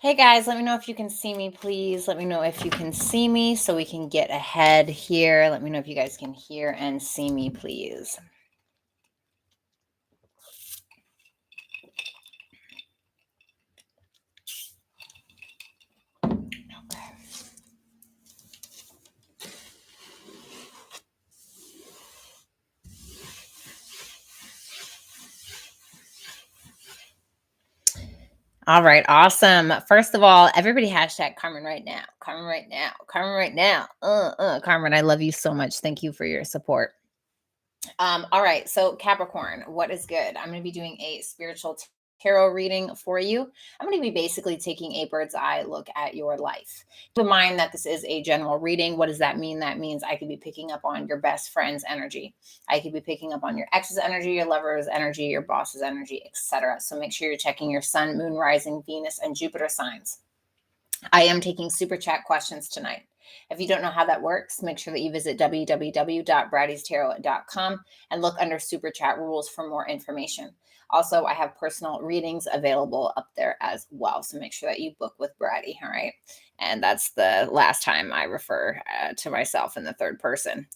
Hey guys, let me know if you can see me, please. Let me know if you can see me so we can get ahead here. Let me know if you guys can hear and see me, please. All right, awesome. First of all, everybody hashtag Carmen right now. Carmen right now. Carmen right now. Carmen, I love you so much. Thank you for your support. All right, so Capricorn, what is good? I'm going to be doing a spiritual tarot reading for you. I'm going to be basically taking a bird's eye look at your life. Keep in mind that this is a general reading. What does that mean? That means I could be picking up on your best friend's energy. I could be picking up on your ex's energy, your lover's energy, your boss's energy, etc. So make sure you're checking your sun, moon, rising, Venus, and Jupiter signs. I am taking super chat questions tonight. If you don't know how that works, make sure that you visit www.BrattysTarot.com and look under Super Chat Rules for more information. Also, I have personal readings available up there as well. So make sure that you book with Bratty, all right? And that's the last time I refer to myself in the third person.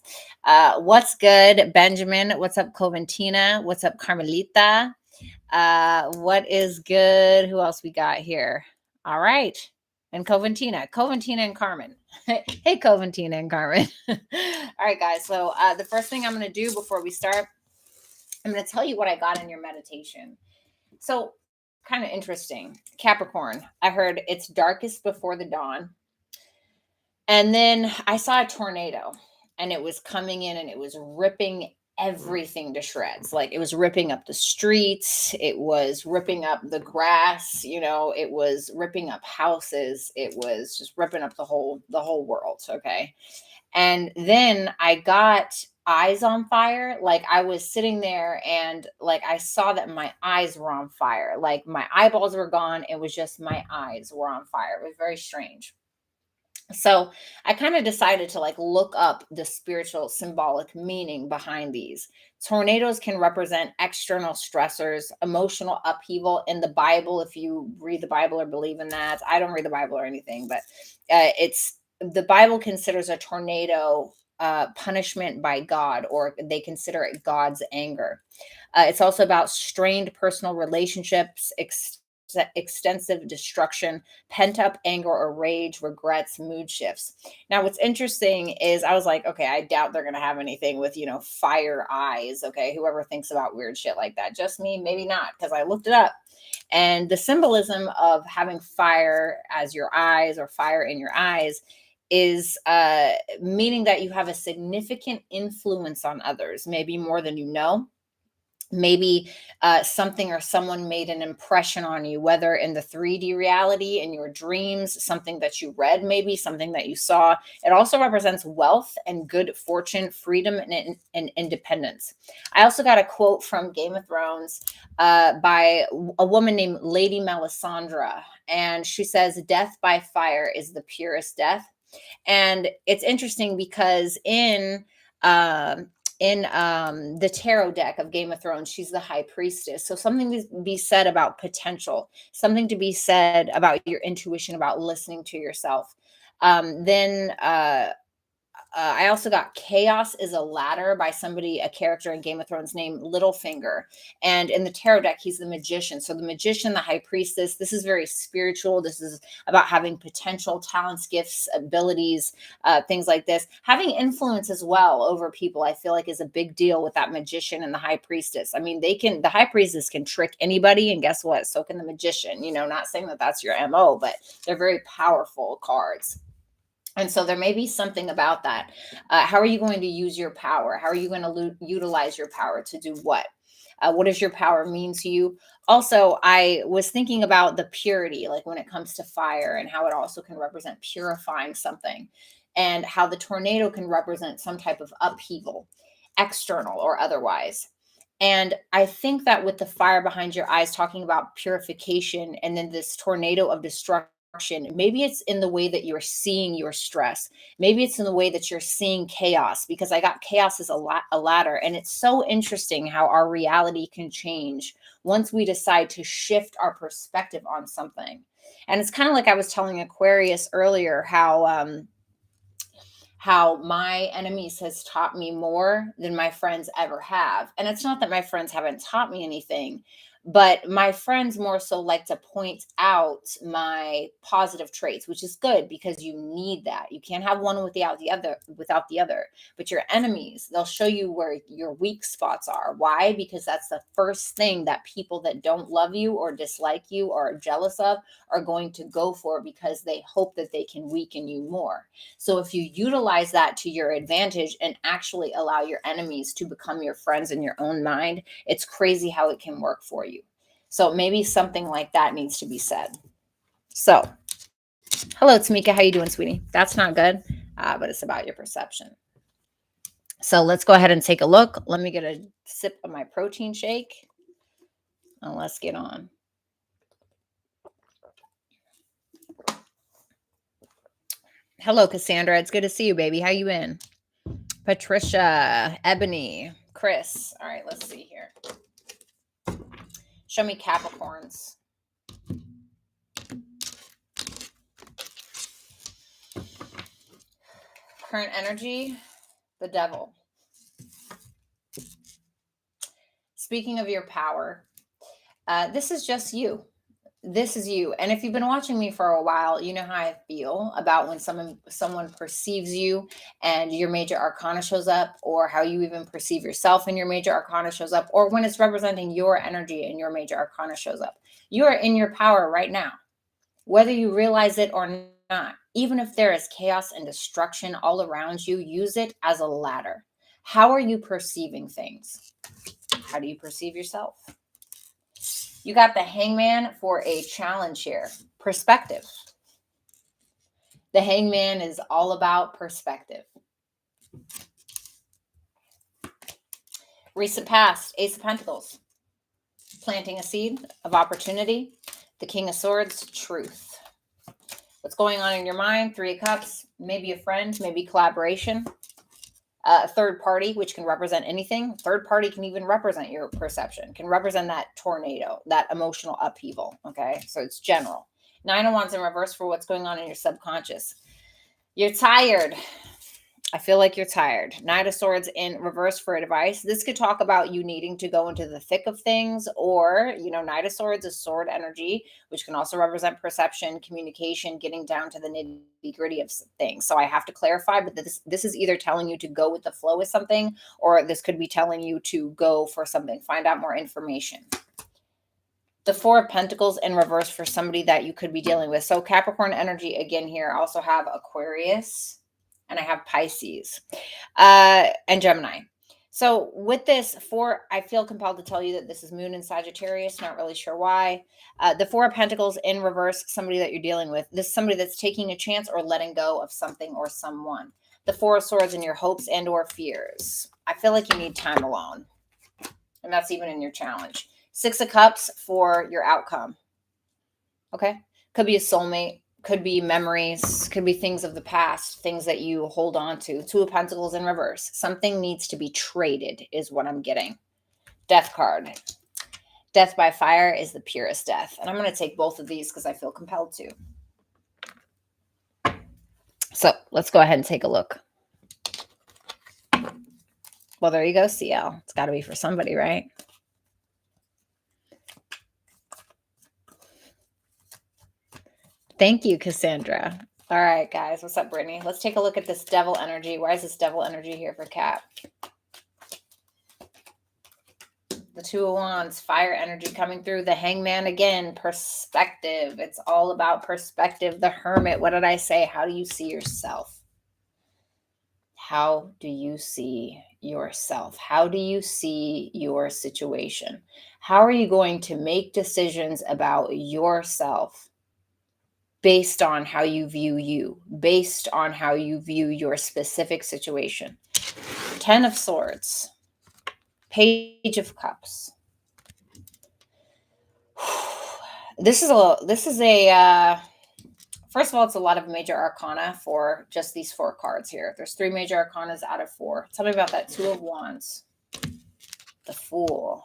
What's good, Benjamin? What's up, Coventina? What's up, Carmelita? What is good? Who else we got here? All right. And Coventina and Carmen. Hey, Coventina and Carmen. All right, guys. So the first thing I'm going to do before we start, I'm going to tell you what I got in your meditation. So kind of interesting. Capricorn, I heard it's darkest before the dawn. And then I saw a tornado and it was coming in and it was ripping everything to shreds. Like it was ripping up the streets, it was ripping up the grass, it was ripping up houses, it was just ripping up the whole world, okay? And then I got eyes on fire. Like I was sitting there and like I saw that my eyes were on fire. Like my eyeballs were gone, it was just my eyes were on fire. It was very strange. So I kind of decided to like look up the spiritual symbolic meaning behind these. Tornadoes can represent external stressors, emotional upheaval in the Bible. If you read the Bible or believe in that, I don't read the Bible or anything, but it's the Bible considers a tornado punishment by God, or they consider it God's anger. It's also about strained personal relationships, extensive destruction, pent up anger or rage, regrets, mood shifts. Now, what's interesting is I was like, okay, I doubt they're going to have anything with, fire eyes. Okay. Whoever thinks about weird shit like that, just me, maybe not, because I looked it up. And the symbolism of having fire as your eyes or fire in your eyes is meaning that you have a significant influence on others, maybe more than you know. Maybe something or someone made an impression on you, whether in the 3D reality, in your dreams, something that you read, maybe something that you saw. It also represents wealth and good fortune, freedom, and independence. I also got a quote from Game of Thrones by a woman named Lady Melisandre. And she says, "Death by fire is the purest death." And it's interesting because in the tarot deck of Game of Thrones, she's the high priestess. So something to be said about potential, something to be said about your intuition, about listening to yourself. Then I also got Chaos is a Ladder by a character in Game of Thrones named Littlefinger. And in the tarot deck, he's the magician. So the magician, the high priestess, this is very spiritual. This is about having potential, talents, gifts, abilities, things like this. Having influence as well over people, I feel like is a big deal with that magician and the high priestess. I mean, the high priestess can trick anybody, and guess what? So can the magician. Not saying that that's your MO, but they're very powerful cards. And so there may be something about that. How are you going to use your power? How are you going to utilize your power to do what? What does your power mean to you? Also, I was thinking about the purity, like when it comes to fire, and how it also can represent purifying something, and how the tornado can represent some type of upheaval, external or otherwise. And I think that with the fire behind your eyes, talking about purification, and then this tornado of destruction, maybe it's in the way that you're seeing your stress. Maybe it's in the way that you're seeing chaos, because I got chaos as a ladder. And it's so interesting how our reality can change once we decide to shift our perspective on something. And it's kind of like I was telling Aquarius earlier how my enemies has taught me more than my friends ever have. And it's not that my friends haven't taught me anything, but my friends more so like to point out my positive traits, which is good because you need that. You can't have one without the other. But your enemies, they'll show you where your weak spots are. Why? Because that's the first thing that people that don't love you or dislike you or are jealous of are going to go for, because they hope that they can weaken you more. So if you utilize that to your advantage and actually allow your enemies to become your friends in your own mind, it's crazy how it can work for you. So maybe something like that needs to be said. So, hello, Tamika. How you doing, sweetie? That's not good, but it's about your perception. So let's go ahead and take a look. Let me get a sip of my protein shake, and let's get on. Hello, Cassandra. It's good to see you, baby. How you been? Patricia, Ebony, Chris. All right, let's see here. Show me Capricorns. Current energy, the devil. Speaking of your power, this is just you. This is you. And if you've been watching me for a while, you know how I feel about when someone perceives you and your major arcana shows up, or how you even perceive yourself and your major arcana shows up, or when it's representing your energy and your major arcana shows up. You are in your power right now, whether you realize it or not. Even if there is chaos and destruction all around you, use it as a ladder. How are you perceiving things? How do you perceive yourself? You got the Hangman for a challenge here. Perspective. The Hangman is all about perspective. Recent past, Ace of Pentacles. Planting a seed of opportunity. The King of Swords, truth. What's going on in your mind? Three of Cups, maybe a friend, maybe collaboration. A third party, which can represent anything. Third party can even represent your perception, can represent that tornado, that emotional upheaval. Okay, so it's general. Nine of Wands in reverse for what's going on in your subconscious. You're tired. I feel like you're tired. Knight of Swords in reverse for advice. This could talk about you needing to go into the thick of things, or, Knight of Swords is sword energy, which can also represent perception, communication, getting down to the nitty gritty of things. So I have to clarify, but this is either telling you to go with the flow with something, or this could be telling you to go for something, find out more information. The Four of Pentacles in reverse for somebody that you could be dealing with. So Capricorn energy again here. I also have Aquarius, and I have Pisces and Gemini. So with this I feel compelled to tell you that this is Moon in Sagittarius. Not really sure why. The Four of Pentacles in reverse, somebody that you're dealing with. This is somebody that's taking a chance or letting go of something or someone. The Four of Swords in your hopes and or fears. I feel like you need time alone. And that's even in your challenge. Six of Cups for your outcome. Okay. Could be a soulmate. Could be memories, could be things of the past, things that you hold on to. Two of Pentacles in reverse. Something needs to be traded is what I'm getting. Death card. Death by fire is the purest death. And I'm going to take both of these because I feel compelled to. So let's go ahead and take a look. Well, there you go, CL. It's got to be for somebody, right? Thank you, Cassandra. All right, guys. What's up, Brittany? Let's take a look at this devil energy. Why is this devil energy here for Cap? The Two of Wands, fire energy coming through. The Hangman again, perspective. It's all about perspective. The Hermit. What did I say? How do you see yourself? How do you see yourself? How do you see your situation? How are you going to make decisions about yourself based on how you view you, based on how you view your specific situation? Ten of Swords, Page of Cups. This is a first of all, it's a lot of major arcana for just these four cards here. There's three major arcanas out of four. Tell me about that Two of Wands, the Fool.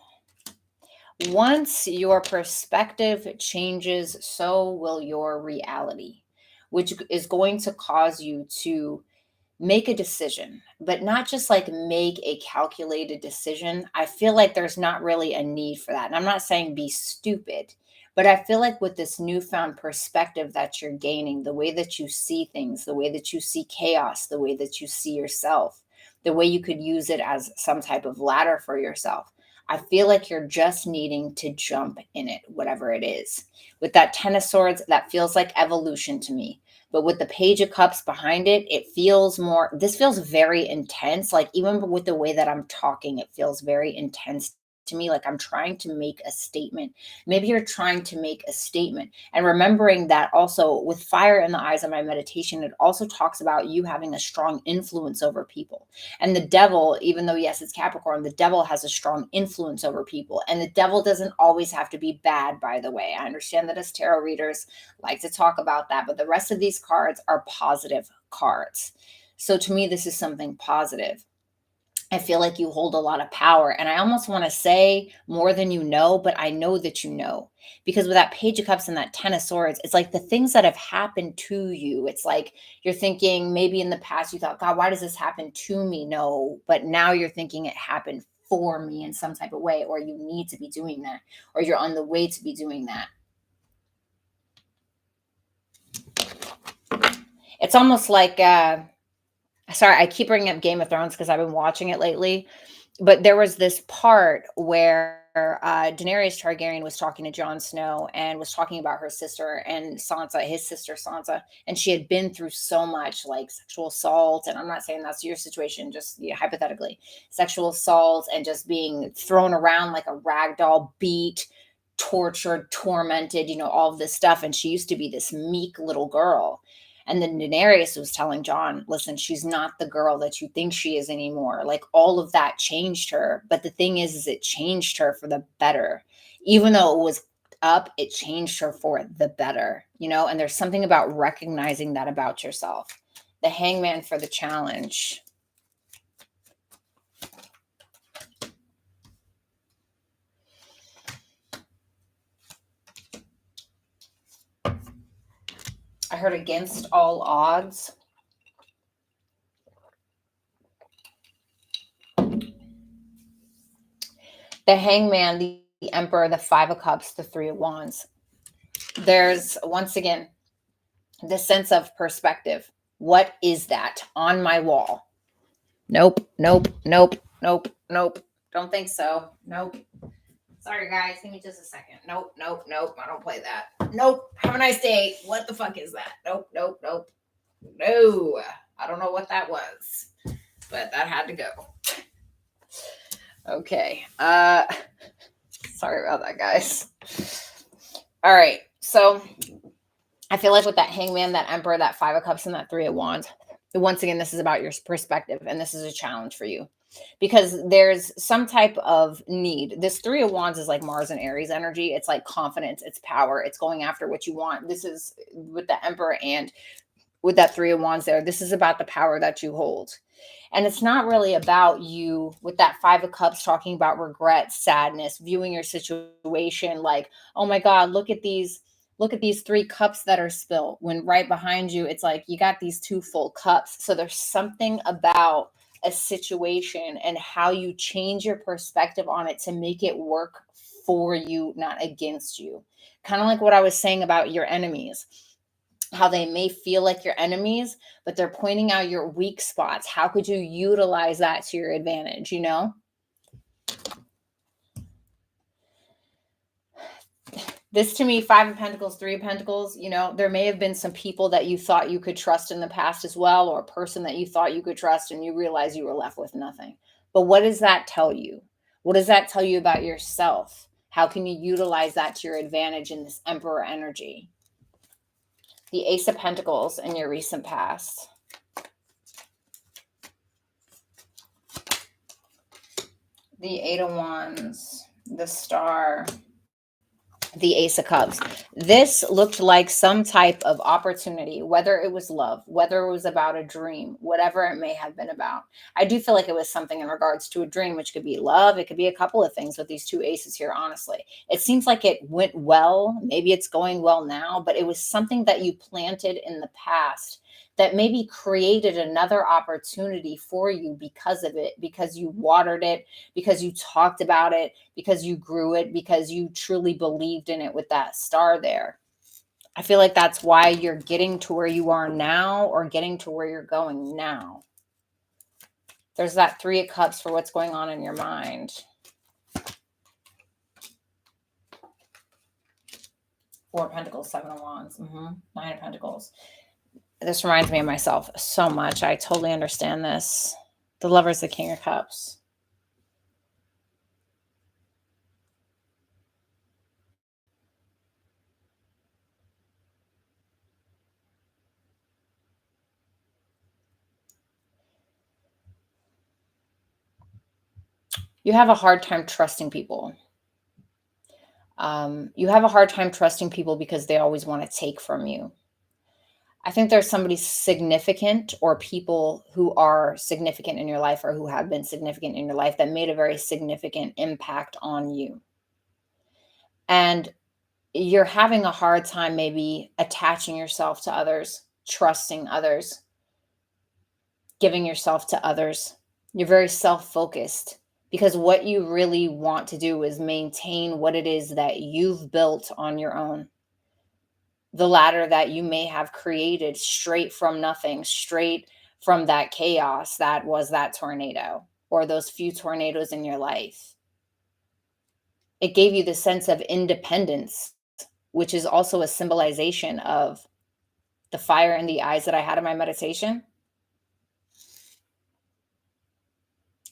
Once your perspective changes, so will your reality, which is going to cause you to make a decision, but not just like make a calculated decision. I feel like there's not really a need for that. And I'm not saying be stupid, but I feel like with this newfound perspective that you're gaining, the way that you see things, the way that you see chaos, the way that you see yourself, the way you could use it as some type of ladder for yourself. I feel like you're just needing to jump in it, whatever it is. With that Ten of Swords, that feels like evolution to me. But with the Page of Cups behind it, it feels more, this feels very intense. Like even with the way that I'm talking, it feels very intense to me. Like I'm trying to make a statement. Maybe you're trying to make a statement. And remembering that also with fire in the eyes of my meditation, it also talks about you having a strong influence over people. And the devil, even though, yes, it's Capricorn, the devil has a strong influence over people. And the devil doesn't always have to be bad, by the way. I understand that as tarot readers like to talk about that, but the rest of these cards are positive cards. So to me, this is something positive. I feel like you hold a lot of power. And I almost want to say more than you know, but I know that you know. Because with that Page of Cups and that Ten of Swords, it's like the things that have happened to you. It's like you're thinking maybe in the past you thought, God, why does this happen to me? No, but now you're thinking it happened for me in some type of way, or you need to be doing that, or you're on the way to be doing that. It's almost like, sorry, I keep bringing up Game of Thrones because I've been watching it lately. But there was this part where Daenerys Targaryen was talking to Jon Snow and was talking about her sister and Sansa, his sister Sansa, and she had been through so much like sexual assault. And I'm not saying that's your situation, just hypothetically, sexual assault and just being thrown around like a rag doll, beat, tortured, tormented, all of this stuff. And she used to be this meek little girl. And then Daenerys was telling Jon, listen, she's not the girl that you think she is anymore. Like all of that changed her. But the thing is it changed her for the better. Even though it was up, it changed her for the better, and there's something about recognizing that about yourself. The Hangman for the challenge. I heard against all odds. The Hangman, the Emperor, the Five of Cups, the Three of Wands. There's, once again, the sense of perspective. What is that on my wall? Nope, nope, nope, nope, nope. Don't think so. Nope. Sorry, guys. Give me just a second. Nope, nope, nope. I don't play that. Nope. Have a nice day. What the fuck is that? Nope, nope, nope. No. I don't know what that was, but that had to go. Okay. Sorry about that, guys. All right. So I feel like with that Hangman, that Emperor, that Five of Cups, and that Three of Wands, once again, this is about your perspective, and this is a challenge for you because there's some type of need. This Three of Wands is like Mars and Aries energy. It's like confidence, it's power, it's going after what you want. This is with the Emperor and with that Three of Wands there. This is about the power that you hold. And it's not really about you with that Five of Cups talking about regret, sadness, viewing your situation like, oh my God, look at these three cups that are spilled, when right behind you, it's like you got these two full cups. So there's something about a situation and how you change your perspective on it to make it work for you, not against you. Kind of like what I was saying about your enemies, how they may feel like your enemies, but they're pointing out your weak spots. How could you utilize that to your advantage, This to me, Five of Pentacles, Three of Pentacles, there may have been some people that you thought you could trust in the past as well, or a person that you thought you could trust and you realize you were left with nothing. But what does that tell you? What does that tell you about yourself? How can you utilize that to your advantage in this Emperor energy? The Ace of Pentacles in your recent past. The Eight of Wands, the Star, the Ace of Cups. This looked like some type of opportunity, whether it was love, whether it was about a dream, whatever it may have been about. I do feel like it was something in regards to a dream, which could be love. It could be a couple of things with these two aces here, honestly. It seems like it went well. Maybe it's going well now, but it was something that you planted in the past that maybe created another opportunity for you because of it, because you watered it, because you talked about it, because you grew it, because you truly believed in it with that star there. I feel like that's why you're getting to where you are now, or getting to where you're going now. There's that Three of Cups for what's going on in your mind. Four of Pentacles, Seven of Wands, Nine of Pentacles. This reminds me of myself so much. I totally understand this. The Lover's the King of Cups. You have a hard time trusting people. You have a hard time trusting people because they always want to take from you. I think there's somebody significant, or people who are significant in your life, or who have been significant in your life, that made a very significant impact on you. And you're having a hard time maybe attaching yourself to others, trusting others, giving yourself to others. You're very self-focused, because what you really want to do is maintain what it is that you've built on your own. The ladder that you may have created straight from nothing, straight from that chaos that was that tornado, or those few tornadoes in your life. It gave you the sense of independence, which is also a symbolization of the fire in the eyes that I had in my meditation.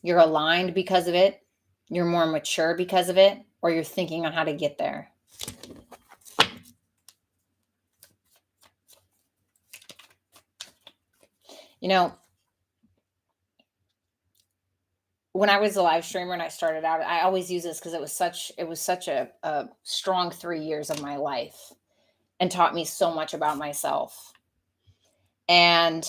You're aligned because of it. You're more mature because of it, or you're thinking on how to get there. You know, when I was a live streamer and I started out, I always use this because it was such a strong 3 years of my life, and taught me so much about myself. And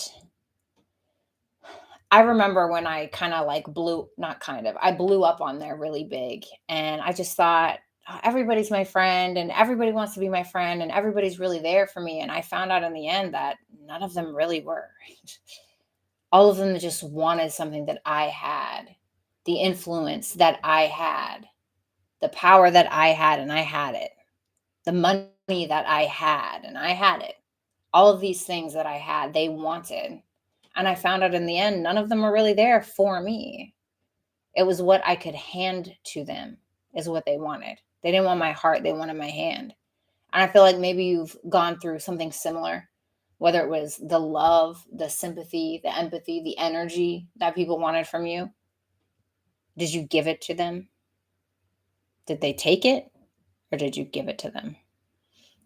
I remember when I kind of like I blew up on there really big. And I just thought, "Oh, everybody's my friend, and everybody wants to be my friend, and everybody's really there for me." And I found out in the end that none of them really were. All of them just wanted something that I had, the influence that I had, the power that I had, and I had it, the money that I had, and I had it. All of these things that I had, they wanted. And I found out in the end, none of them were really there for me. It was what I could hand to them is what they wanted. They didn't want my heart, they wanted my hand. And I feel like maybe you've gone through something similar, whether it was the love, the sympathy, the empathy, the energy that people wanted from you. Did you give it to them? Did they take it, or did you give it to them?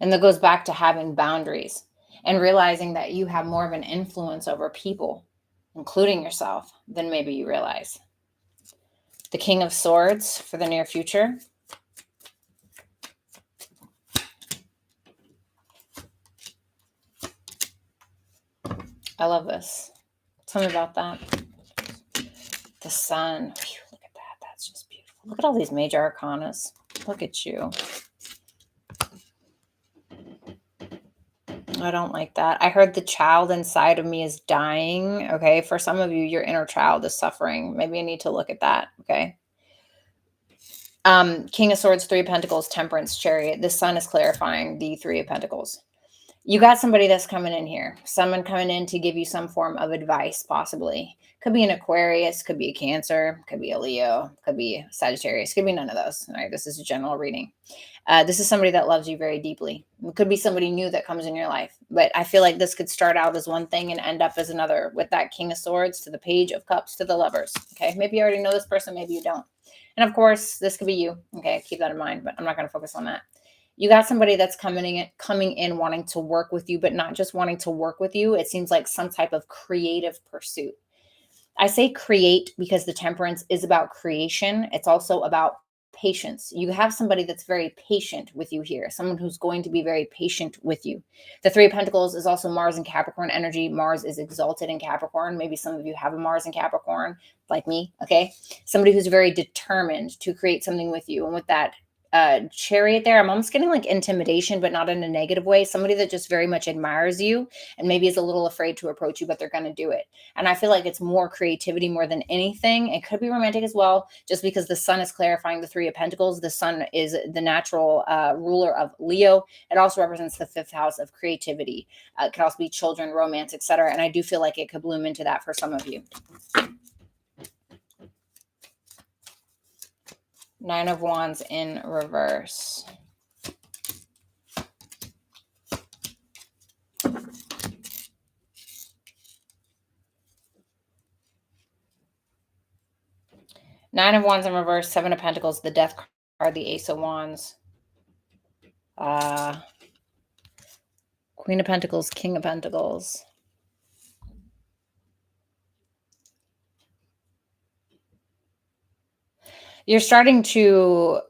And that goes back to having boundaries and realizing that you have more of an influence over people, including yourself, than maybe you realize. The King of Swords for the near future. I love this. Tell me about that. The Sun. Whew, look at that. That's just beautiful. Look at all these major arcanas. Look at you. I don't like that. I heard the child inside of me is dying. Okay. For some of you, your inner child is suffering. Maybe I need to look at that. Okay. King of Swords, Three of Pentacles, Temperance, Chariot. The Sun is clarifying the Three of Pentacles. You got somebody that's coming in here. Someone coming in to give you some form of advice, possibly. Could be an Aquarius, could be a Cancer, could be a Leo, could be Sagittarius, could be none of those. All right. This is a general reading. This is somebody that loves you very deeply. It could be somebody new that comes in your life. But I feel like this could start out as one thing and end up as another, with that King of Swords to the Page of Cups to the Lovers. Okay. Maybe you already know this person. Maybe you don't. And of course, this could be you. Okay. Keep that in mind, but I'm not going to focus on that. You got somebody that's coming in wanting to work with you, but not just wanting to work with you. It seems like some type of creative pursuit. I say create because the Temperance is about creation. It's also about patience. You have somebody that's very patient with you here, someone who's going to be very patient with you. The Three of Pentacles is also Mars and Capricorn energy. Mars is exalted in Capricorn. Maybe some of you have a Mars in Capricorn, like me, okay? Somebody who's very determined to create something with you. And with that Chariot there, I'm almost getting like intimidation, but not in a negative way. Somebody that just very much admires you and maybe is a little afraid to approach you, but they're going to do it. And I feel like it's more creativity more than anything. It could be romantic as well, just because the sun is clarifying the Three of Pentacles. The sun is the natural ruler of Leo. It also represents the 5th house of creativity. It could also be children, romance, etc. And I do feel like it could bloom into that for some of you. Nine of Wands in reverse. Nine of Wands in reverse, Seven of Pentacles, the Death card, the Ace of Wands. Queen of Pentacles, King of Pentacles. You're starting to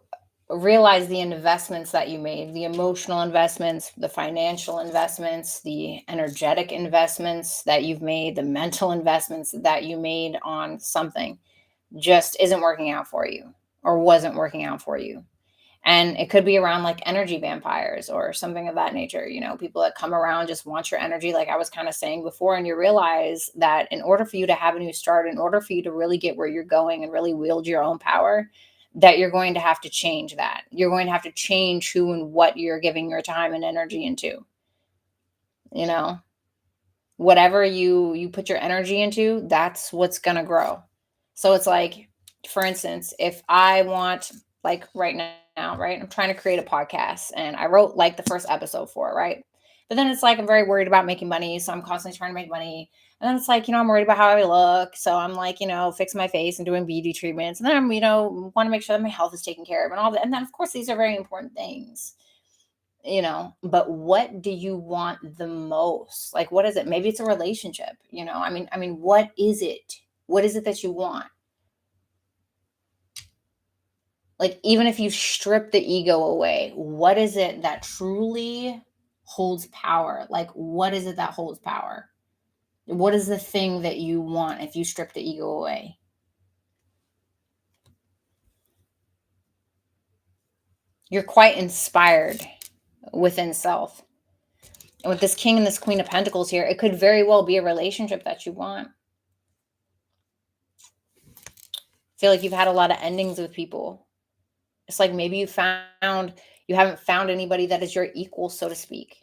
realize the investments that you made, the emotional investments, the financial investments, the energetic investments that you've made, the mental investments that you made on something just isn't working out for you or wasn't working out for you. And it could be around like energy vampires or something of that nature. You know, people that come around just want your energy, like I was kind of saying before. And you realize that in order for you to have a new start, in order for you to really get where you're going and really wield your own power, that you're going to have to change that. You're going to have to change who and what you're giving your time and energy into. You know, whatever you put your energy into, that's what's going to grow. So it's like, for instance, if I want, like right now, right, I'm trying to create a podcast and I wrote like the first episode for it, right? But then it's like, I'm very worried about making money. So I'm constantly trying to make money. And then it's like, you know, I'm worried about how I look. So I'm like, you know, fixing my face and doing beauty treatments. And then I'm, you know, want to make sure that my health is taken care of and all that. And then of course, these are very important things, you know, but what do you want the most? Like, what is it? Maybe it's a relationship, you know, I mean, what is it? What is it that you want? Like, even if you strip the ego away, what is it that truly holds power? Like, what is it that holds power? What is the thing that you want if you strip the ego away? You're quite inspired within self. And with this King and this Queen of Pentacles here, it could very well be a relationship that you want. I feel like you've had a lot of endings with people. It's like maybe you haven't found anybody that is your equal, so to speak.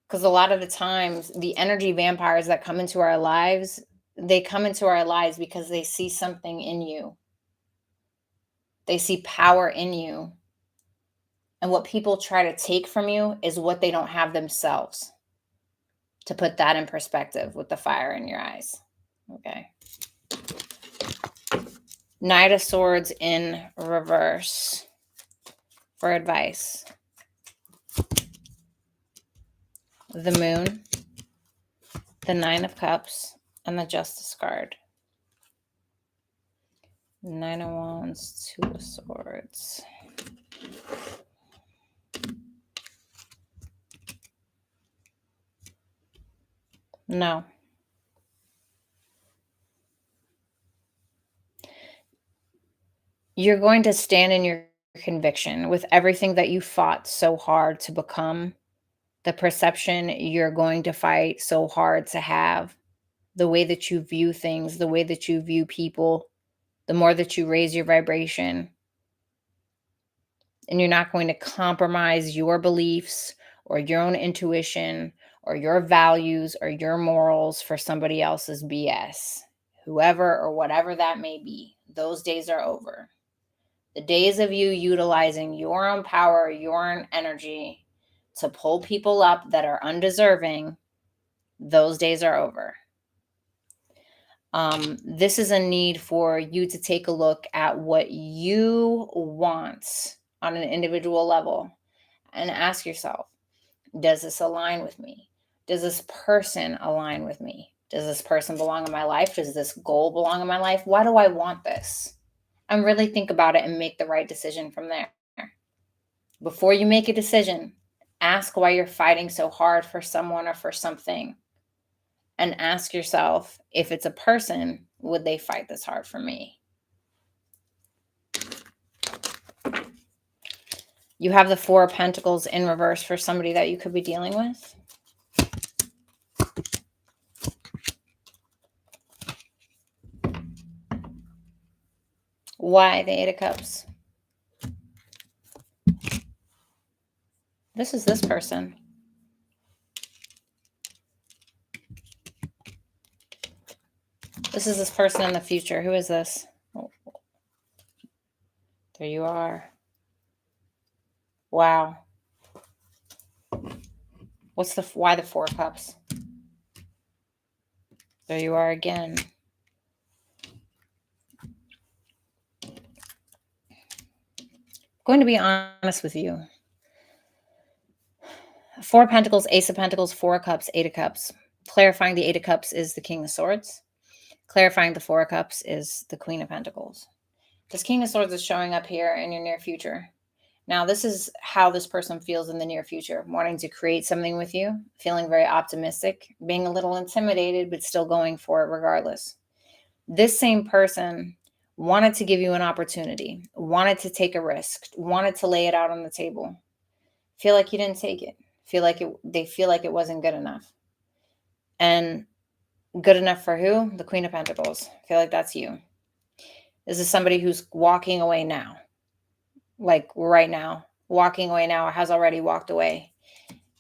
Because a lot of the times, the energy vampires that come into our lives, they come into our lives because they see something in you. They see power in you. And what people try to take from you is what they don't have themselves. To put that in perspective with the fire in your eyes. Okay. Knight of Swords in reverse for advice. The Moon, the Nine of Cups, and the Justice card. Nine of Wands, Two of Swords. No. You're going to stand in your conviction with everything that you fought so hard to become, the perception you're going to fight so hard to have, the way that you view things, the way that you view people, the more that you raise your vibration. And you're not going to compromise your beliefs or your own intuition or your values or your morals for somebody else's BS, whoever or whatever that may be. Those days are over. The days of you utilizing your own power, your own energy to pull people up that are undeserving, those days are over. This is a need for you to take a look at what you want on an individual level and ask yourself, does this align with me? Does this person align with me? Does this person belong in my life? Does this goal belong in my life? Why do I want this? and really think about it and make the right decision from there. Before you make a decision, ask why you're fighting so hard for someone or for something. And ask yourself, if it's a person, would they fight this hard for me? You have the Four of Pentacles in reverse for somebody that you could be dealing with. Why the Eight of Cups? This is this person. This is this person in the future. Who is this? Oh, there you are. Wow. Why the Four of Cups? There you are again. Going to be honest with you. Four of Pentacles, Ace of Pentacles, Four of Cups, Eight of Cups. Clarifying the Eight of Cups is the King of Swords. Clarifying the Four of Cups is the Queen of Pentacles. This King of Swords is showing up here in your near future. Now, this is how this person feels in the near future. Wanting to create something with you, feeling very optimistic, being a little intimidated, but still going for it regardless. This same person wanted to give you an opportunity, wanted to take a risk, wanted to lay it out on the table. Feel like you didn't take it. They feel like it wasn't good enough. And good enough for who? The Queen of Pentacles. I feel like that's you. This is somebody who's walking away now. Like right now. Walking away now or has already walked away.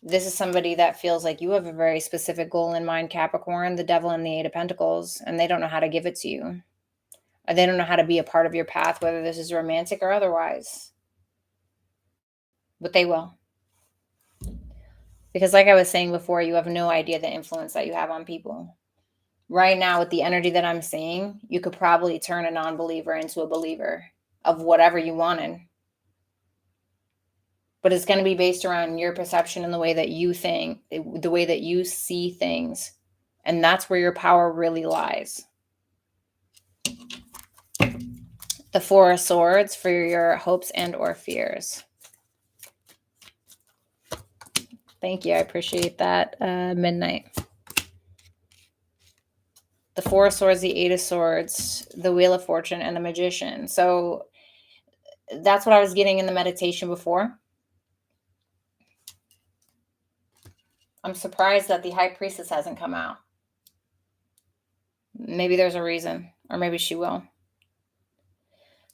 This is somebody that feels like you have a very specific goal in mind, Capricorn, the Devil and the Eight of Pentacles, and they don't know how to give it to you. Or they don't know how to be a part of your path, whether this is romantic or otherwise. But they will. Because like I was saying before, you have no idea the influence that you have on people. Right now, with the energy that I'm seeing, you could probably turn a non-believer into a believer of whatever you wanted. But it's going to be based around your perception and the way that you think, the way that you see things. And that's where your power really lies. The Four of Swords for your hopes and or fears. Thank you. I appreciate that. Midnight. The Four of Swords, the Eight of Swords, the Wheel of Fortune, and the Magician. So that's what I was getting in the meditation before. I'm surprised that the High Priestess hasn't come out. Maybe there's a reason, or maybe she will.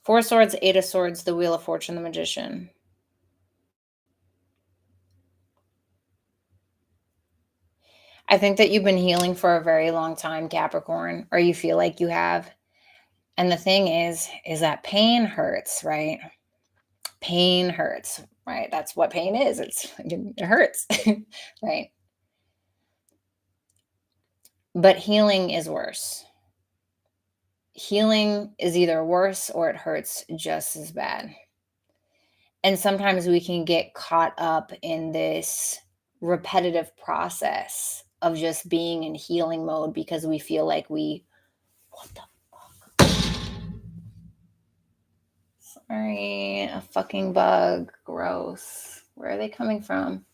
Four of Swords, Eight of Swords, the Wheel of Fortune, the Magician. I think that you've been healing for a very long time, Capricorn, or you feel like you have. And the thing is that pain hurts, right? Pain hurts, right? That's what pain is. It hurts, right? But healing is worse. Healing is either worse or it hurts just as bad. And sometimes we can get caught up in this repetitive process of just being in healing mode because we feel like what the fuck? Sorry, a fucking bug. Gross. Where are they coming from?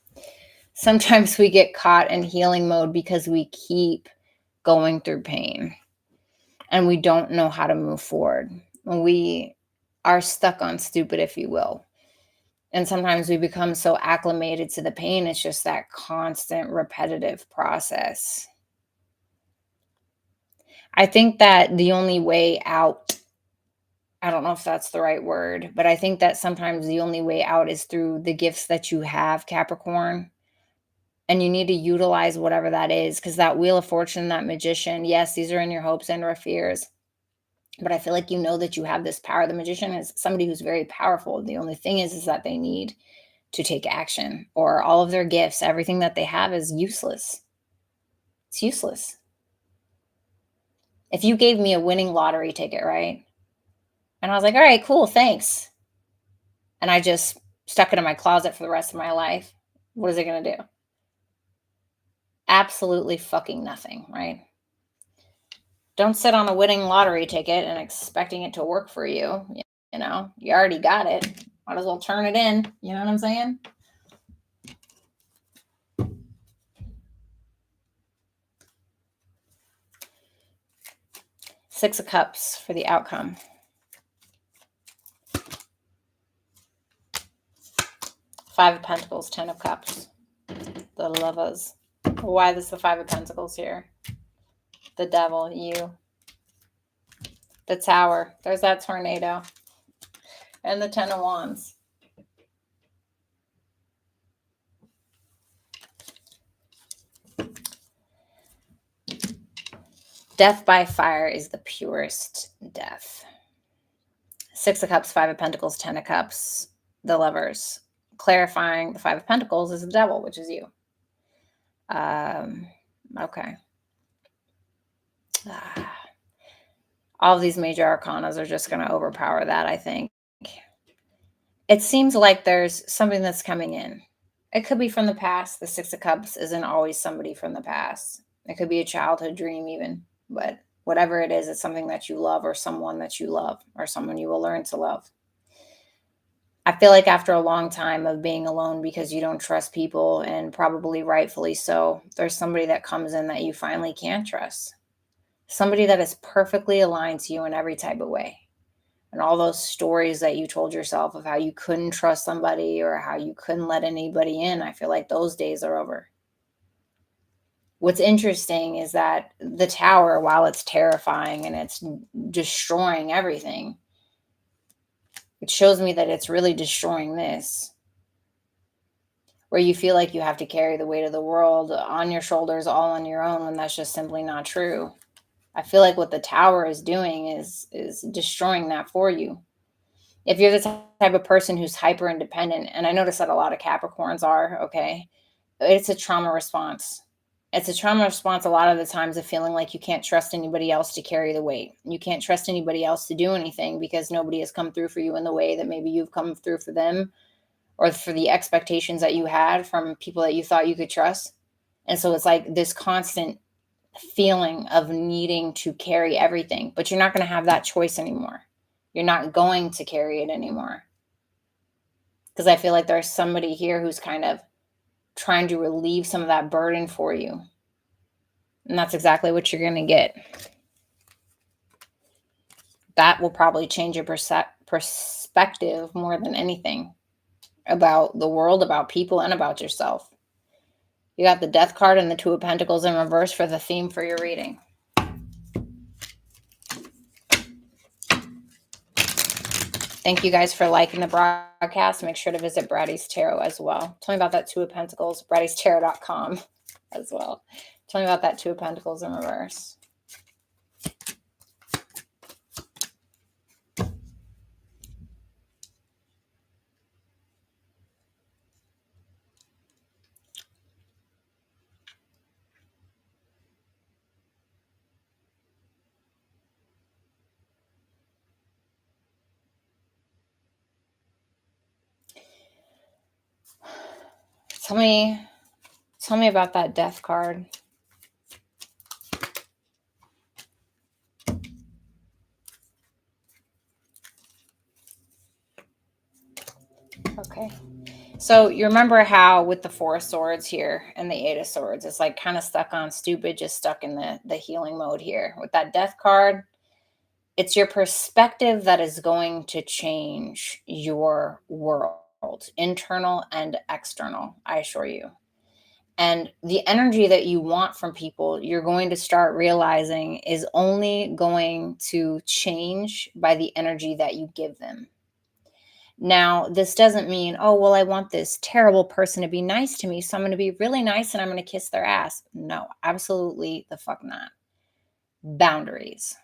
Sometimes we get caught in healing mode because we keep going through pain and we don't know how to move forward. We are stuck on stupid, if you will. And sometimes we become so acclimated to the pain. It's just that constant repetitive process. I think that the only way out, I don't know if that's the right word, but I think that sometimes the only way out is through the gifts that you have, Capricorn. And you need to utilize whatever that is, because that Wheel of Fortune, that Magician, yes, these are in your hopes and or fears. But I feel like you know that you have this power. The Magician is somebody who's very powerful. The only thing is that they need to take action, or all of their gifts, everything that they have is useless. It's useless. If you gave me a winning lottery ticket, right? And I was like, all right, cool, thanks. And I just stuck it in my closet for the rest of my life. What is it going to do? Absolutely fucking nothing, right? Don't sit on a winning lottery ticket and expecting it to work for you. You know, you already got it. Might as well turn it in. You know what I'm saying? Six of Cups for the outcome. Five of Pentacles, 10 of Cups. The Lovers. Why is the Five of Pentacles here? The Devil, you. The Tower. There's that tornado. And the 10 of Wands. Death by fire is the purest death. Six of Cups, Five of Pentacles, 10 of Cups. The Lovers. Clarifying the Five of Pentacles is the Devil, which is you. Okay. All of these major arcanas are just going to overpower that, I think. It seems like there's something that's coming in. It could be from the past. The Six of Cups isn't always somebody from the past. It could be a childhood dream even. But whatever it is, it's something that you love or someone that you love or someone you will learn to love. I feel like after a long time of being alone because you don't trust people, and probably rightfully so, there's somebody that comes in that you finally can trust. Somebody that is perfectly aligned to you in every type of way. And all those stories that you told yourself of how you couldn't trust somebody or how you couldn't let anybody in, I feel like those days are over. What's interesting is that the Tower, while it's terrifying and it's destroying everything, it shows me that it's really destroying this. Where you feel like you have to carry the weight of the world on your shoulders all on your own, when that's just simply not true. I feel like what the Tower is doing is destroying that for you. If you're the type of person who's hyper independent, and I notice that a lot of Capricorns are, okay, it's a trauma response. It's a trauma response a lot of the times of feeling like you can't trust anybody else to carry the weight. You can't trust anybody else to do anything because nobody has come through for you in the way that maybe you've come through for them, or for the expectations that you had from people that you thought you could trust. And so it's like this constant feeling of needing to carry everything, but you're not going to have that choice anymore. You're not going to carry it anymore. Because I feel like there's somebody here who's kind of trying to relieve some of that burden for you. And that's exactly what you're going to get. That will probably change your perspective more than anything about the world, about people, and about yourself. You got the Death card and the Two of Pentacles in reverse for the theme for your reading. Thank you guys for liking the broadcast. Make sure to visit Bratty's Tarot as well. Tell me about that Two of Pentacles, BrattysTarot.com as well. Tell me about that Two of Pentacles in reverse. Tell me about that Death card. Okay. So you remember how with the Four of Swords here and the Eight of Swords, it's like kind of stuck on stupid, just stuck in the healing mode here. With that Death card, it's your perspective that is going to change your world, internal and external, I assure you. And the energy that you want from people, you're going to start realizing is only going to change by the energy that you give them. Now, this doesn't mean, oh, well, I want this terrible person to be nice to me, so I'm going to be really nice and I'm going to kiss their ass. No, absolutely the fuck not. Boundaries.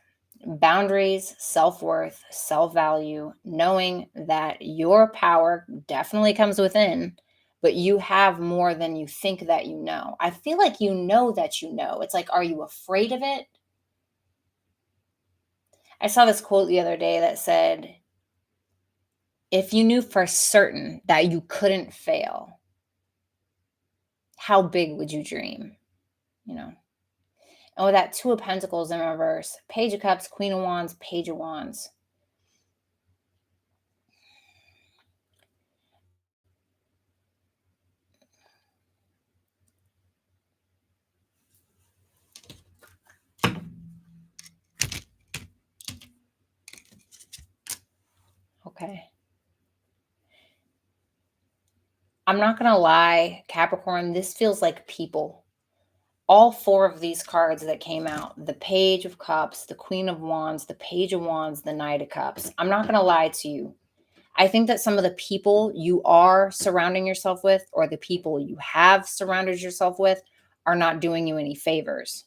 Boundaries, self-worth, self-value, knowing that your power definitely comes within, but you have more than you think that you know. I feel like you know that you know. It's like, are you afraid of it? I saw this quote the other day that said, if you knew for certain that you couldn't fail, how big would you dream? You know? And with that Two of Pentacles in reverse, Page of Cups, Queen of Wands, Page of Wands. Okay. I'm not going to lie, Capricorn, this feels like people. All four of these cards that came out, the Page of Cups, the Queen of Wands, the Page of Wands, the Knight of Cups. I'm not going to lie to you. I think that some of the people you are surrounding yourself with, or the people you have surrounded yourself with, are not doing you any favors.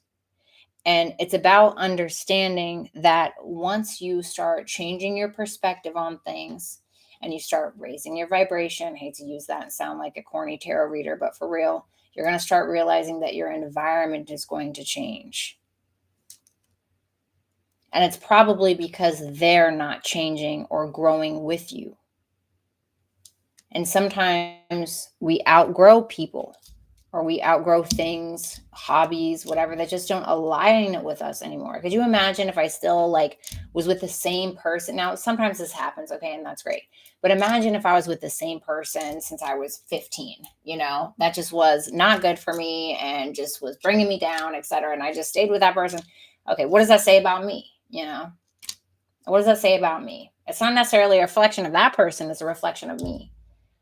And it's about understanding that once you start changing your perspective on things and you start raising your vibration, I hate to use that and sound like a corny tarot reader, but for real, you're going to start realizing that your environment is going to change. And it's probably because they're not changing or growing with you. And sometimes we outgrow people, or we outgrow things, hobbies, whatever, that just don't align with us anymore. Could you imagine if I still was with the same person? Now, sometimes this happens, okay, and that's great. But imagine if I was with the same person since I was 15, that just was not good for me and just was bringing me down, etc. And I just stayed with that person. Okay, what does that say about me? What does that say about me? It's not necessarily a reflection of that person. It's a reflection of me.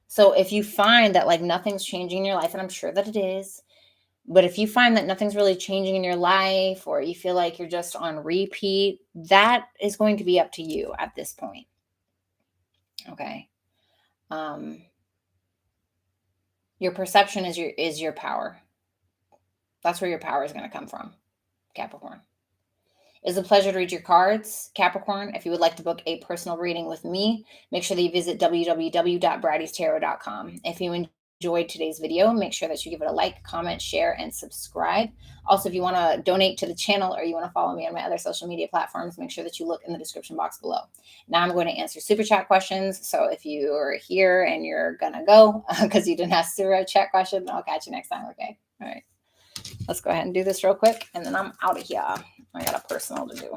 So if you find that nothing's changing in your life, and I'm sure that it is, but if you find that nothing's really changing in your life, or you feel like you're just on repeat, that is going to be up to you at this point. Okay. Your perception is your power. That's where your power is going to come from, Capricorn. It's a pleasure to read your cards, Capricorn. If you would like to book a personal reading with me, make sure that you visit www.BrattysTarot.com. If you enjoyed today's video, make sure that you give it a like, comment, share, and subscribe. Also, if you want to donate to the channel or you want to follow me on my other social media platforms, make sure that you look in the description box below. Now I'm going to answer super chat questions. So if you are here and you're going to go because you didn't ask super chat question, I'll catch you next time, okay? All right. Let's go ahead and do this real quick, and then I'm out of here. I got a personal to do.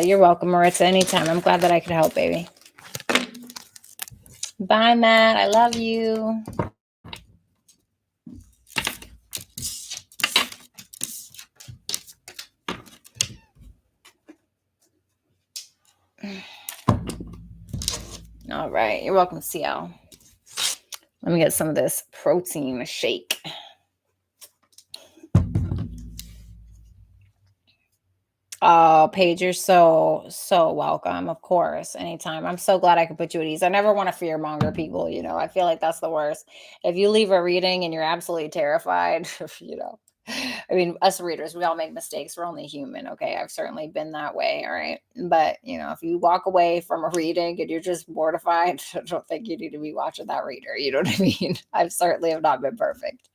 You're welcome, Maritza. Anytime. I'm glad that I could help, baby. Bye, Matt. I love you. All right. You're welcome, CL. Let me get some of this protein shake. Oh, Paige, you're so welcome. Of course, anytime. I'm so glad I could put you at ease. I never want to fearmonger people, I feel like that's the worst. If you leave a reading and you're absolutely terrified, I mean, us readers, we all make mistakes. We're only human, okay? I've certainly been that way, all right? But, if you walk away from a reading and you're just mortified, I don't think you need to be watching that reader. You know what I mean? I certainly have not been perfect.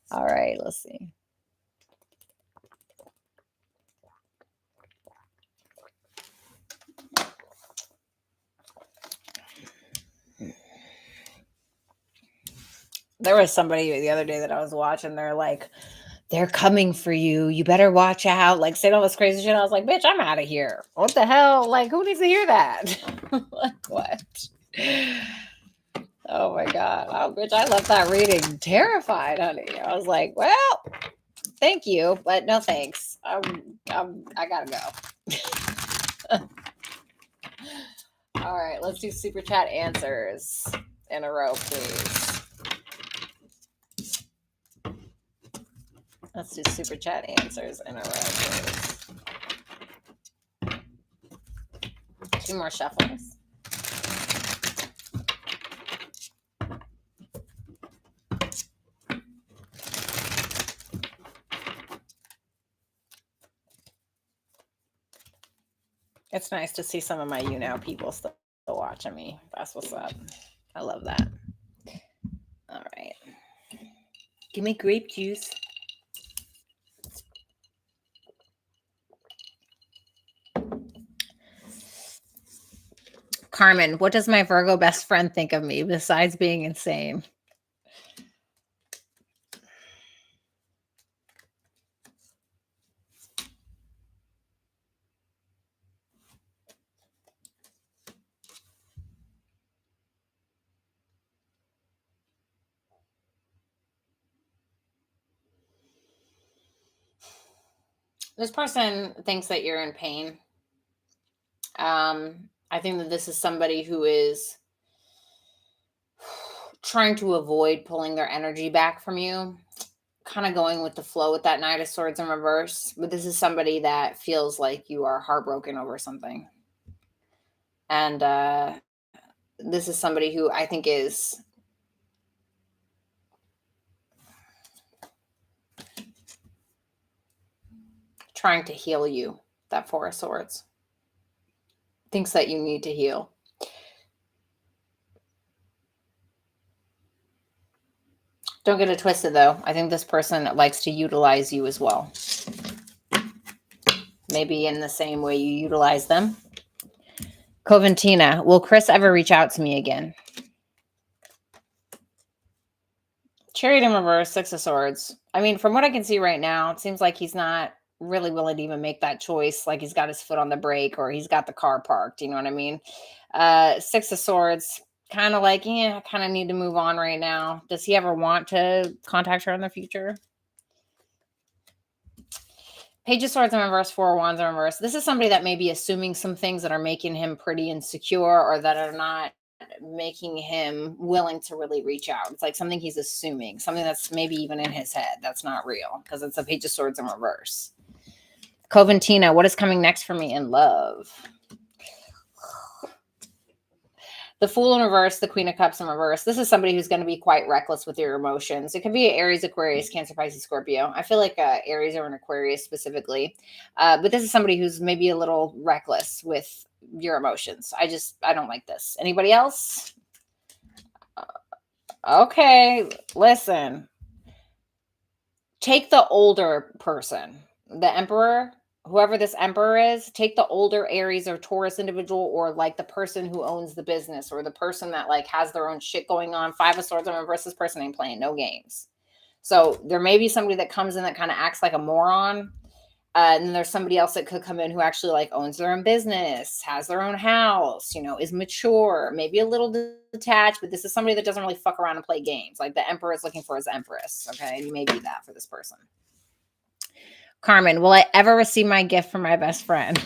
All right, let's see. There was somebody the other day that I was watching. They're like, they're coming for you. You better watch out. Saying all this crazy shit. I was like, bitch, I'm out of here. What the hell? Who needs to hear that? What? Oh my God. Oh, bitch, I left that reading terrified, honey. I was like, well, thank you, but no thanks. I gotta go. All right, let's do super chat answers in a row, please. Let's do super chat answers in a row, please. 2 more shufflings. It's nice to see some of my people still watching me. That's what's up. I love that. All right. Give me grape juice. Carmen, what does my Virgo best friend think of me besides being insane? This person thinks that you're in pain. I think that this is somebody who is trying to avoid pulling their energy back from you, kind of going with the flow with that Knight of Swords in reverse. But this is somebody that feels like you are heartbroken over something. And this is somebody who I think is trying to heal you, that Four of Swords. Thinks that you need to heal. Don't get it twisted, though. I think this person likes to utilize you as well. Maybe in the same way you utilize them. Coventina, will Chris ever reach out to me again? Chariot in reverse, Six of Swords. I mean, from what I can see right now, it seems like he's not really willing to even make that choice. Like he's got his foot on the brake or he's got the car parked. You know what I mean? Six of Swords, kind of like, yeah, I kind of need to move on right now. Does he ever want to contact her in the future? Page of Swords in reverse, Four of Wands in reverse. This is somebody that may be assuming some things that are making him pretty insecure or that are not making him willing to really reach out. It's like something he's assuming, something that's maybe even in his head that's not real because it's a Page of Swords in reverse. Coventina, what is coming next for me in love? The Fool in reverse, the Queen of Cups in reverse. This is somebody who's going to be quite reckless with your emotions. It could be Aries, Aquarius, Cancer, Pisces, Scorpio. I feel like Aries or an Aquarius specifically. But this is somebody who's maybe a little reckless with your emotions. I don't like this. Anybody else? Okay, listen. Take the older person, the Emperor. Whoever this Emperor is, take the older Aries or Taurus individual or like the person who owns the business or the person that like has their own shit going on. Five of Swords in reverse, this person ain't playing no games. So there may be somebody that comes in that kind of acts like a moron. And then there's somebody else that could come in who actually like owns their own business, has their own house, is mature, maybe a little detached, but this is somebody that doesn't really fuck around and play games. Like the Emperor is looking for his Empress. Okay. And you may be that for this person. Carmen, will I ever receive my gift from my best friend?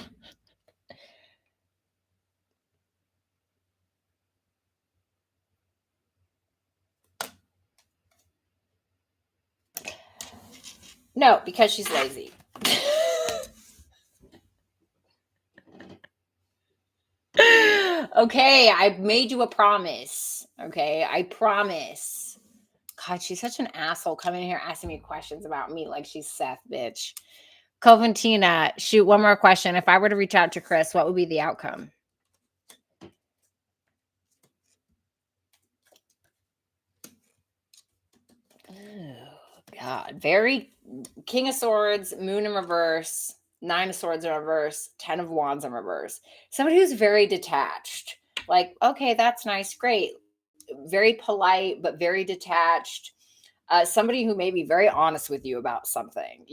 No, because she's lazy. Okay, I made you a promise. Okay, I promise. God, she's such an asshole coming in here asking me questions about me like she's Seth, bitch. Coventina, shoot, one more question. If I were to reach out to Chris, what would be the outcome? Oh, God. Very King of Swords, Moon in reverse, Nine of Swords in reverse, 10 of Wands in reverse. Somebody who's very detached. Like, okay, that's nice. Great. Very polite, but very detached. Somebody who may be very honest with you about something,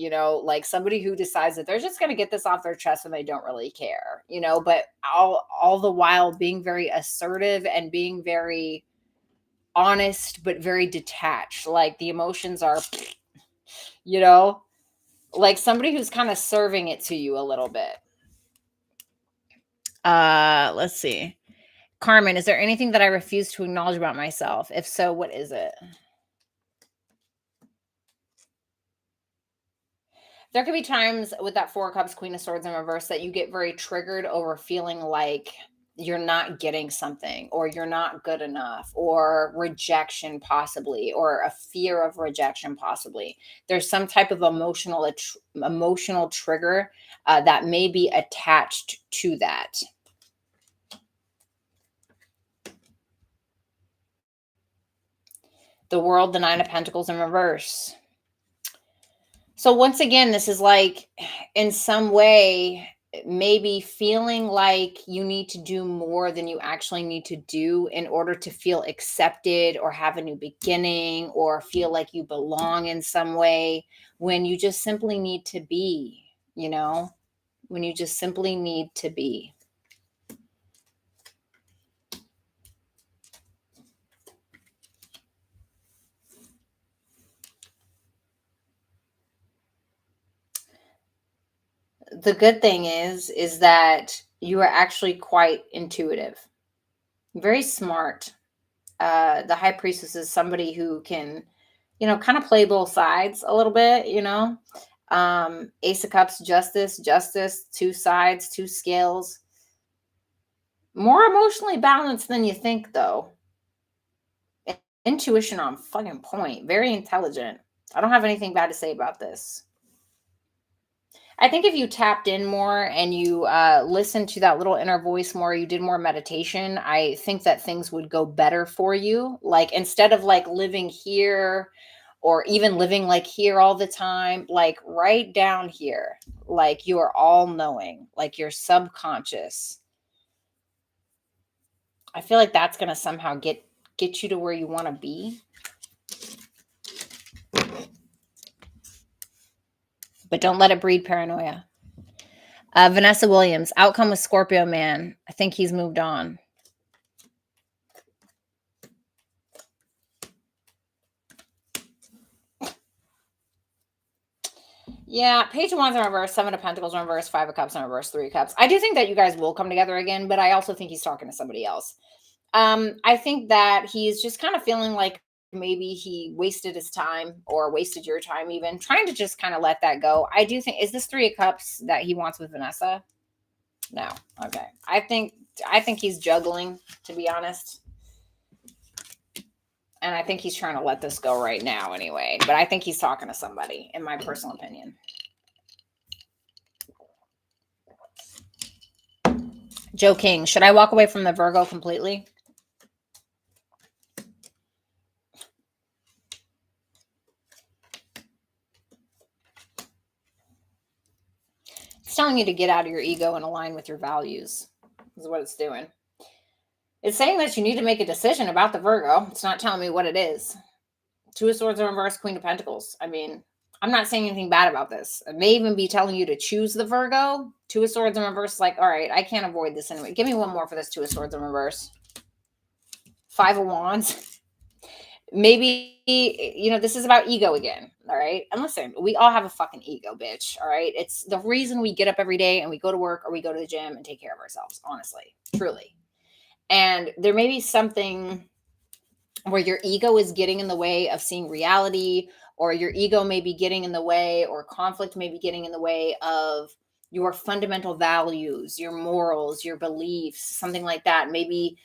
like somebody who decides that they're just going to get this off their chest and they don't really care, but all the while being very assertive and being very honest, but very detached. Like the emotions are, like somebody who's kind of serving it to you a little bit. Let's see. Carmen, is there anything that I refuse to acknowledge about myself? If so, what is it? There could be times with that Four of Cups, Queen of Swords in reverse that you get very triggered over feeling like you're not getting something, or you're not good enough, or rejection possibly, or a fear of rejection possibly. There's some type of emotional trigger that may be attached to that. The World, the Nine of Pentacles in reverse. So once again, this is like, in some way, maybe feeling like you need to do more than you actually need to do in order to feel accepted or have a new beginning or feel like you belong in some way, when you just simply need to be, when you just simply need to be. The good thing is that you are actually quite intuitive, very smart. The High Priestess is somebody who can, kind of play both sides a little bit, Ace of Cups, justice, two sides, two scales. More emotionally balanced than you think, though. Intuition on fucking point. Very intelligent. I don't have anything bad to say about this. I think if you tapped in more and you listened to that little inner voice more, you did more meditation, I think that things would go better for you. Like, instead of like living here or even living like here all the time, like right down here, like you are all knowing, like your subconscious. I feel like that's going to somehow get you to where you want to be. But don't let it breed paranoia. Vanessa Williams, outcome with Scorpio man. I think he's moved on. Yeah, Page of Wands in reverse, Seven of Pentacles in reverse, Five of Cups in reverse, Three of Cups. I do think that you guys will come together again, but I also think he's talking to somebody else. I think that he's just kind of feeling like maybe he wasted his time or wasted your time, even trying to just kind of let that go. I do think, is this Three of Cups that he wants with Vanessa? No. Okay. I think he's juggling, to be honest. And I think he's trying to let this go right now anyway. But I think he's talking to somebody, in my personal opinion. Joe King, should I walk away from the Virgo completely? It's telling you to get out of your ego and align with your values. Is what it's doing. It's saying that you need to make a decision about the Virgo. It's not telling me what it is. Two of Swords in reverse, Queen of Pentacles. I mean, I'm not saying anything bad about this. It may even be telling you to choose the Virgo. Two of Swords in reverse, like, all right, I can't avoid this anyway. Give me one more for this Two of Swords in reverse. Five of Wands. Maybe, this is about ego again, all right? And listen, we all have a fucking ego, bitch, all right? It's the reason we get up every day and we go to work or we go to the gym and take care of ourselves, honestly, truly. And there may be something where your ego is getting in the way of seeing reality, or your ego may be getting in the way, or conflict may be getting in the way of your fundamental values, your morals, your beliefs, something like that. Maybe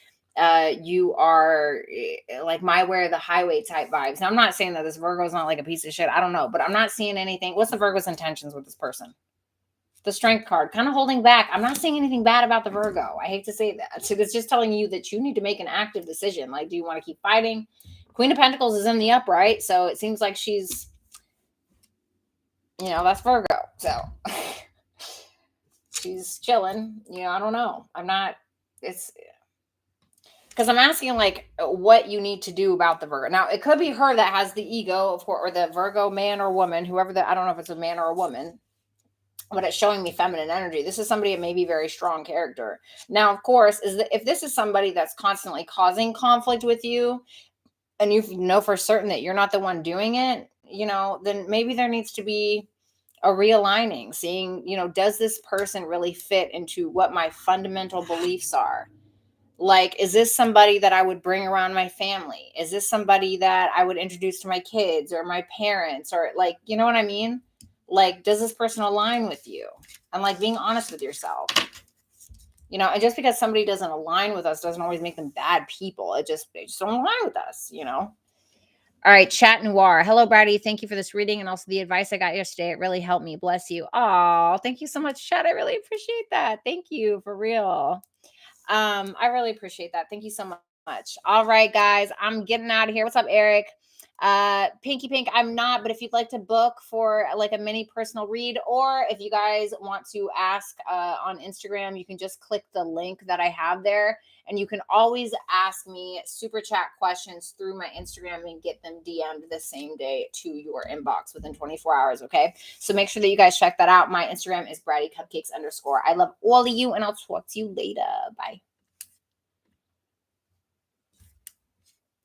you are like my way or the highway type vibes. Now, I'm not saying that this Virgo is not like a piece of shit. I don't know, but I'm not seeing anything. What's the Virgo's intentions with this person? The Strength card, kind of holding back. I'm not saying anything bad about the Virgo. I hate to say that. So it's just telling you that you need to make an active decision. Like, do you want to keep fighting? Queen of Pentacles is in the upright. So it seems like she's, that's Virgo. So she's chilling. I don't know. It's because I'm asking like what you need to do about the Virgo. Now, it could be her that has the ego, of course, or the Virgo man or woman, whoever I don't know if it's a man or a woman. But it's showing me feminine energy. This is somebody that may be very strong character. Now, of course, if this is somebody that's constantly causing conflict with you, and you know for certain that you're not the one doing it, then maybe there needs to be a realigning, seeing, does this person really fit into what my fundamental beliefs are? Like, is this somebody that I would bring around my family? Is this somebody that I would introduce to my kids or my parents, or like, you know what I mean? Like, does this person align with you? And like being honest with yourself. You know, and just because somebody doesn't align with us doesn't always make them bad people. They just don't align with us, you know? All right, Chat Noir. Hello, Bratty. Thank you for this reading and also the advice I got yesterday. It really helped me. Bless you. Oh, thank you so much, Chat. I really appreciate that. Thank you for real. I really appreciate that. Thank you so much. All right, guys, I'm getting out of here. What's up, Eric? Pinky Pink, I'm not, but if you'd like to book for like a mini personal read, or if you guys want to ask on Instagram, you can just click the link that I have there, and you can always ask me super chat questions through my Instagram and get them DM'd the same day to your inbox within 24 hours. Okay, so make sure that you guys check that out. My Instagram is Bratty Cupcakes _. I love all of you, and I'll talk to you later. Bye.